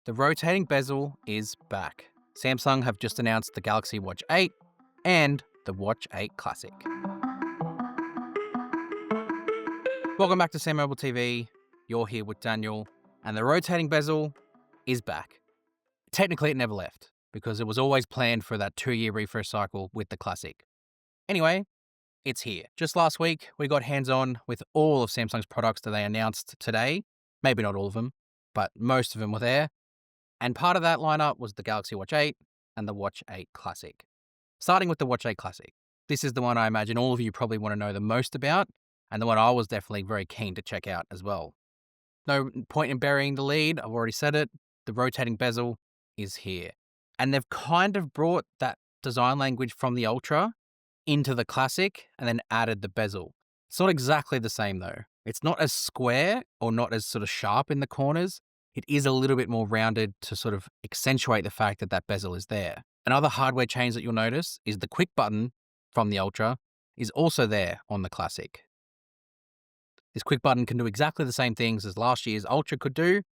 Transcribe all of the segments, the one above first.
The rotating bezel is back. Samsung have just announced the Galaxy Watch 8 and the Watch 8 Classic. Welcome back to SamMobile TV. You're here with Daniel, and the rotating bezel is back. Technically, it never left because it was always planned for that 2-year refresh cycle with the Classic. Anyway, it's here. Just last week, we got hands-on with all of Samsung's products that they announced today. Maybe not all of them, but most of them were there. And part of that lineup was the Galaxy Watch 8 and the Watch 8 Classic. Starting with the Watch 8 Classic. This is the one I imagine all of you probably want to know the most about, and the one I was definitely very keen to check out as well. No point in burying the lead, I've already said it. The rotating bezel is here. And they've kind of brought that design language from the Ultra into the Classic and then added the bezel. It's not exactly the same though. It's not as square or not as sort of sharp in the corners. It is a little bit more rounded to sort of accentuate the fact that that bezel is there. Another hardware change that you'll notice is the quick button from the Ultra is also there on the Classic. This quick button can do exactly the same things as last year's Ultra could do.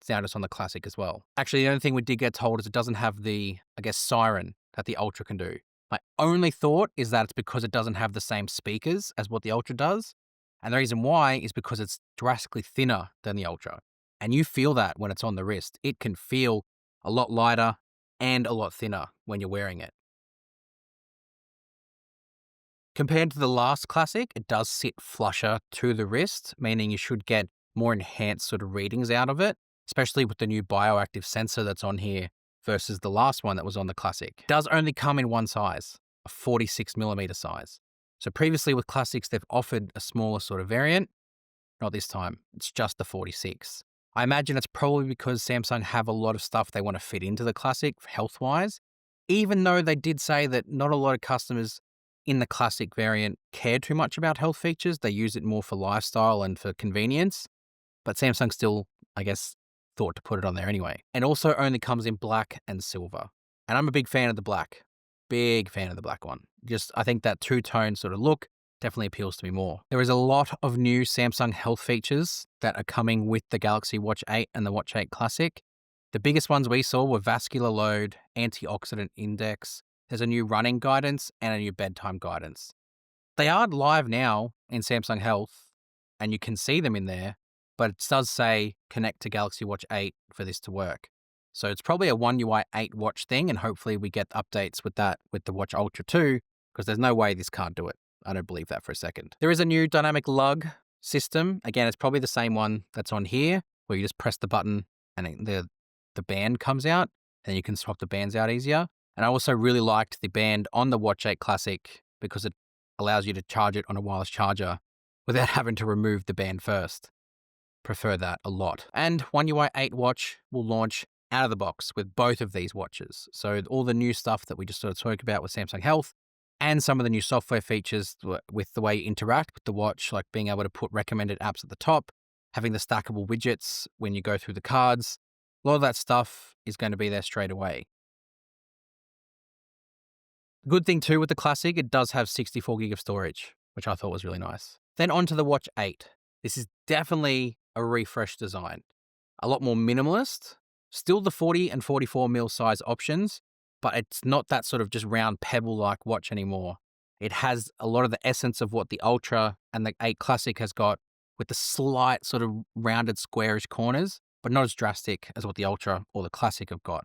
It's now just on the Classic as well. Actually, the only thing we did get told is it doesn't have the, siren that the Ultra can do. My only thought is that it's because it doesn't have the same speakers as what the Ultra does. And the reason why is because it's drastically thinner than the Ultra. And you feel that when it's on the wrist. It can feel a lot lighter and a lot thinner when you're wearing it. Compared to the last Classic, it does sit flusher to the wrist, meaning you should get more enhanced sort of readings out of it, especially with the new bioactive sensor that's on here versus the last one that was on the Classic. It does only come in one size, a 46mm size. So previously with Classics, they've offered a smaller sort of variant. Not this time, it's just the 46. I imagine it's probably because Samsung have a lot of stuff they want to fit into the Classic health-wise, even though they did say that not a lot of customers in the Classic variant care too much about health features. They use it more for lifestyle and for convenience, but Samsung still, thought to put it on there anyway. And also only comes in black and silver. And I'm a big fan of the black. Big fan of the black one. I think that two-tone sort of look definitely appeals to me more. There is a lot of new Samsung health features that are coming with the Galaxy Watch 8 and the Watch 8 Classic. The biggest ones we saw were vascular load, antioxidant index, there's a new running guidance and a new bedtime guidance. They are live now in Samsung Health, and you can see them in there, but it does say connect to Galaxy Watch 8 for this to work. So it's probably a One UI 8 watch thing, and hopefully we get updates with that with the Watch Ultra 2, because there's no way this can't do it. I don't believe that for a second. There is a new dynamic lug system. Again, it's probably the same one that's on here, where you just press the button and the band comes out, and you can swap the bands out easier. And I also really liked the band on the Watch 8 Classic because it allows you to charge it on a wireless charger without having to remove the band first. Prefer that a lot. And One UI 8 watch will launch out of the box with both of these watches. So all the new stuff that we just sort of spoke about with Samsung Health and some of the new software features with the way you interact with the watch, like being able to put recommended apps at the top, having the stackable widgets when you go through the cards, a lot of that stuff is going to be there straight away. Good thing too with the Classic, it does have 64 gig of storage, which I thought was really nice. Then on to the Watch 8. This is definitely a refreshed design. A lot more minimalist, still the 40 and 44mm size options, but it's not that sort of just round pebble-like watch anymore. It has a lot of the essence of what the Ultra and the 8 Classic has got, with the slight sort of rounded squarish corners, but not as drastic as what the Ultra or the Classic have got.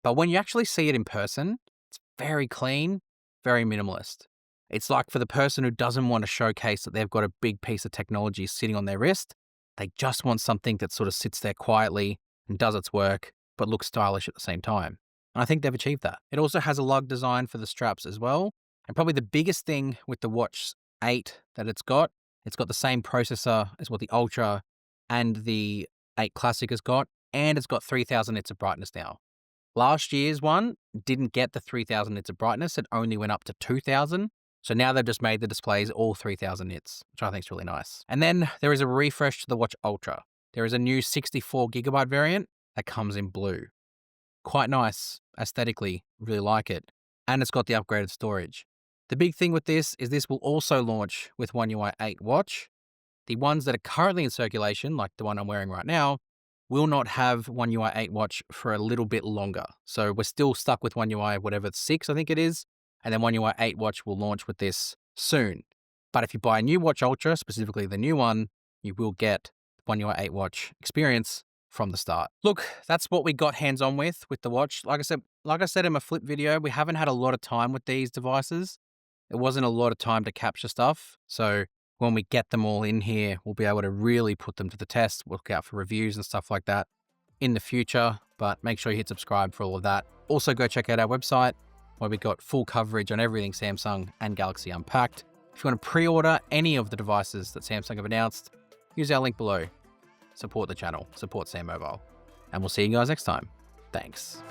But when you actually see it in person, it's very clean, very minimalist. It's like for the person who doesn't want to showcase that they've got a big piece of technology sitting on their wrist, they just want something that sort of sits there quietly and does its work, but looks stylish at the same time. And I think they've achieved that. It also has a lug design for the straps as well. And probably the biggest thing with the Watch 8 that it's got the same processor as what the Ultra and the 8 Classic has got, and it's got 3000 nits of brightness now. Last year's one didn't get the 3000 nits of brightness. It only went up to 2000. So now they've just made the displays all 3000 nits, which I think is really nice. And then there is a refresh to the Watch Ultra. There is a new 64GB variant that comes in blue. Quite nice aesthetically, really like it. And it's got the upgraded storage. The big thing with this is this will also launch with One UI 8 watch. The ones that are currently in circulation, like the one I'm wearing right now, will not have One UI 8 Watch for a little bit longer. So we're still stuck with One UI, whatever, 6, I think it is. And then One UI 8 Watch will launch with this soon. But if you buy a new Watch Ultra, specifically the new one, you will get One UI 8 Watch experience from the start. Look, that's what we got hands-on with the watch. Like I said in my flip video, we haven't had a lot of time with these devices. It wasn't a lot of time to capture stuff. So when we get them all in here, we'll be able to really put them to the test. We'll look out for reviews and stuff like that in the future, but make sure you hit subscribe for all of that. Also go check out our website where we got full coverage on everything Samsung and Galaxy Unpacked. If you want to pre-order any of the devices that Samsung have announced, use our link below. Support the channel, support SamMobile, and we'll see you guys next time. Thanks.